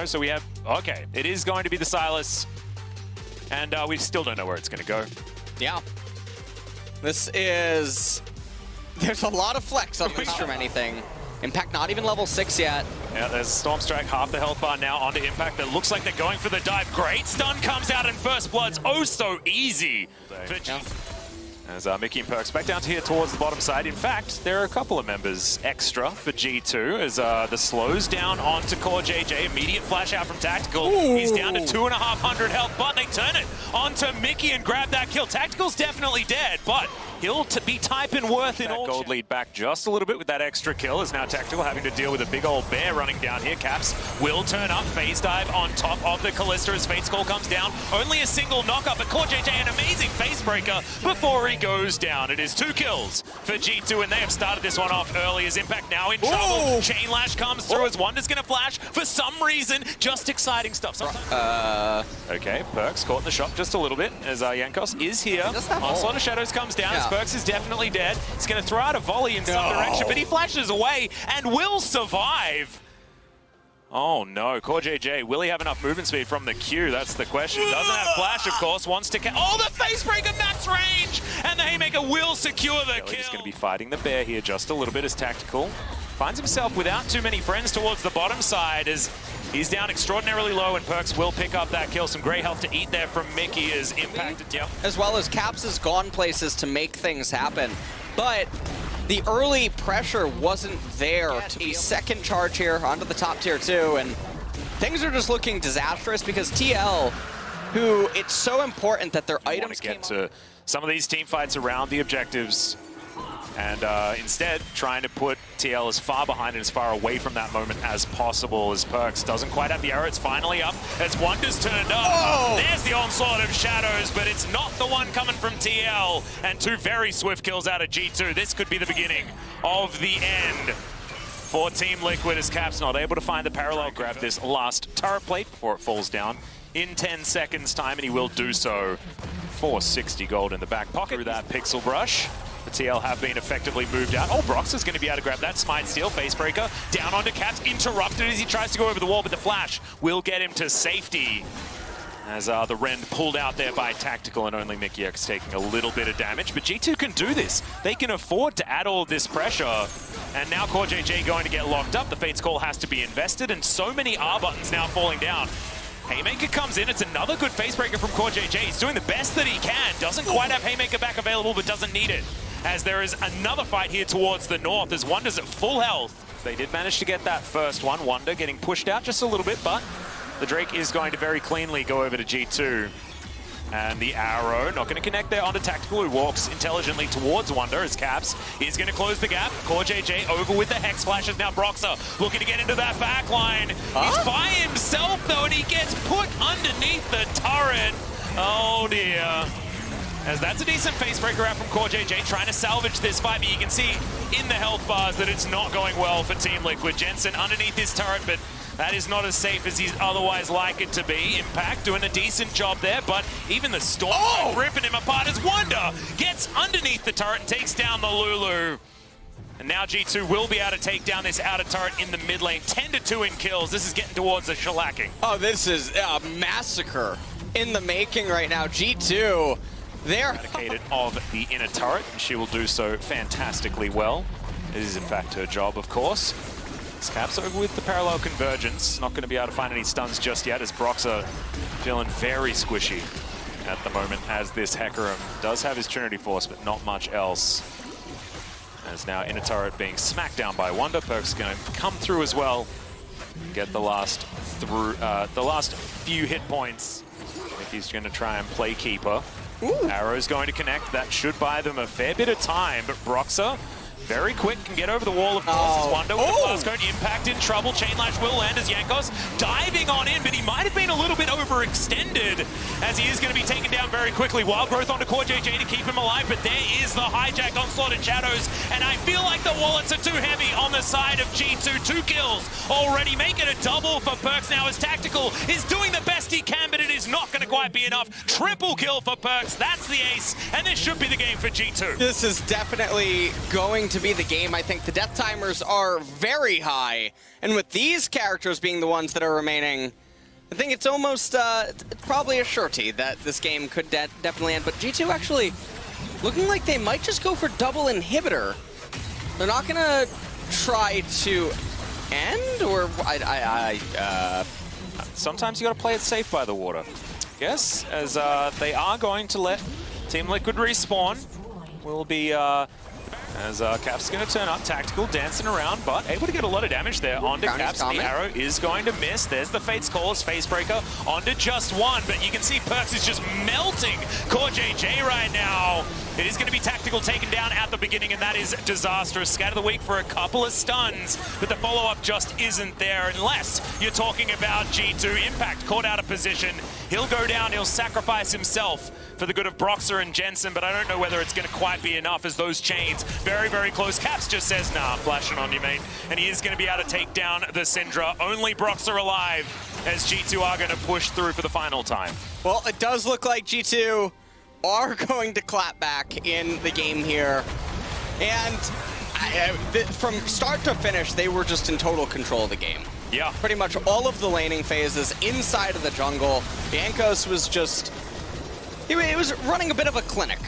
ammo, so we have... Okay, it is going to be the Sylas. And we still don't know where it's going to go. Yeah. This is... There's a lot of flex on this from anything. Impact not even level 6 yet. Yeah, there's Storm Strike, half the health bar now onto Impact. That looks like they're going for the dive. Great stun comes out in First Blood's oh so easy. As Mickey and Perkz back down to here towards the bottom side. In fact, there are a couple of members extra for G2 as the slows down onto CoreJJ. Immediate flash out from Tactical. Ooh. He's down to 2,500 health, but they turn it onto Mickey and grab that kill. Tactical's definitely dead, but he'll be typing worth in all. Gold lead back just a little bit with that extra kill as now Tactical having to deal with a big old bear running down here. Caps will turn up. Phase dive on top of the Kalista as Fate's Call comes down. Only a single knockup, but CoreJJ an amazing face breaker before he goes down. It is 2 kills for G2 and they have started this one off early as Impact now in trouble. Chain Lash comes through as Wonder's gonna flash for some reason. Just exciting stuff. Okay, Perkz caught in the shot just a little bit as Jankos is here. Onslaught of Shadows comes down as Perkz is definitely dead. He's going to throw out a volley in some direction, but he flashes away and will survive. Oh no, CoreJJ, will he have enough movement speed from the Q? That's the question. Doesn't have flash, of course, wants to oh, the face breaker max range! And the Haymaker will secure the kill. He's going to be fighting the bear here just a little bit as Tactical finds himself without too many friends towards the bottom side as he's down extraordinarily low and Perkz will pick up that kill. Some great health to eat there from Mickey is impacted. Yep. As well as Caps has gone places to make things happen. But the early pressure wasn't there. A second charge here onto the top tier 2, and things are just looking disastrous because TL, who it's so important that their items get to some of these team fights around the objectives. And instead, trying to put TL as far behind and as far away from that moment as possible as Perkz doesn't quite have the arrow. It's finally up as Wonder's turned up. Oh! There's the onslaught of Shadows, but it's not the one coming from TL. And 2 very swift kills out of G2. This could be the beginning of the end for Team Liquid as Caps not able to find the parallel. Grab this last turret plate before it falls down in 10 seconds time, and he will do so. 460 gold in the back pocket through that Pixel Brush. The TL have been effectively moved out. Oh, Brox is going to be able to grab that Smite Steal. Facebreaker down onto Caps, interrupted as he tries to go over the wall, but the flash will get him to safety. As the Rend pulled out there by Tactical and only Mickey X taking a little bit of damage. But G2 can do this. They can afford to add all this pressure. And now CoreJJ going to get locked up. The Fate's Call has to be invested and so many R buttons now falling down. Haymaker comes in, it's another good facebreaker from CoreJJ. He's doing the best that he can. Doesn't quite have Haymaker back available, but doesn't need it. As there is another fight here towards the north as Wonder's at full health. They did manage to get that first one. Wonder getting pushed out just a little bit, but the Drake is going to very cleanly go over to G2. And the arrow, not going to connect there onto Tactical, who walks intelligently towards Wonder as Caps is going to close the gap. CoreJJ over with the Hex Flashes. Now Broxah looking to get into that back line. He's by himself though, and he gets put underneath the turret. Oh dear. As that's a decent facebreaker out from CoreJJ, trying to salvage this fight, but you can see in the health bars that it's not going well for Team Liquid. Jensen underneath his turret, but that is not as safe as he's otherwise like it to be. Impact doing a decent job there, but even the Storm ripping him apart as Wonder gets underneath the turret and takes down the Lulu. And now G2 will be able to take down this outer turret in the mid lane. 10-2 in kills. This is getting towards a shellacking. Oh, this is a massacre in the making right now. G2, they're eradicated of the inner turret, and she will do so fantastically well. It is in fact her job, of course. Caps over with the parallel convergence. Not going to be able to find any stuns just yet as Broxah feeling very squishy at the moment as this Hecarim does have his Trinity Force, but not much else. As now inner turret being smacked down by Wonder. Perkz going to come through as well. Get the last few hit points. I think he's going to try and play keeper. Ooh. Arrow's going to connect. That should buy them a fair bit of time, but Broxah very quick, can get over the wall, of course, as Wonder with the blast cone. Impact in trouble. Chain Lash will land as Jankos diving on in, but he might have been a little bit overextended as he is going to be taken down very quickly. Wild Growth onto CoreJJ to keep him alive, but there is the hijack onslaught and Shadows, and I feel like the wallets are too heavy on the side of G2. 2 kills already, make it a double for Perkz now as Tactical is doing the best he can, but it is not going to quite be enough. Triple kill for Perkz, that's the ace, and this should be the game for G2. This is definitely going to be the game. I think the death timers are very high. And with these characters being the ones that are remaining, I think it's almost probably a surety that this game could definitely end. But G2 actually looking like they might just go for double inhibitor. They're not going to try to end, or sometimes you got to play it safe by the water. Yes, as they are going to let Team Liquid respawn. Will be as Caps going to turn up, tactical, dancing around, but able to get a lot of damage there onto Caps. The arrow is going to miss. There's the Fate's Call as Facebreaker onto just one, but you can see Perkz is just melting CoreJJ right now. It is going to be tactical taken down at the beginning, and that is disastrous. Scatter the Weak for a couple of stuns, but the follow-up just isn't there unless you're talking about G2. Impact caught out of position. He'll go down, he'll sacrifice himself for the good of Broxah and Jensen, but I don't know whether it's going to quite be enough as those chains very, very close. Caps just says, nah, I'm flashing on you, mate. And he is going to be able to take down the Syndra. Only Broxah alive as G2 are going to push through for the final time. Well, it does look like G2 are going to clap back in the game here. And from start to finish, they were just in total control of the game. Yeah. Pretty much all of the laning phases inside of the jungle. Jankos was just... He was running a bit of a clinic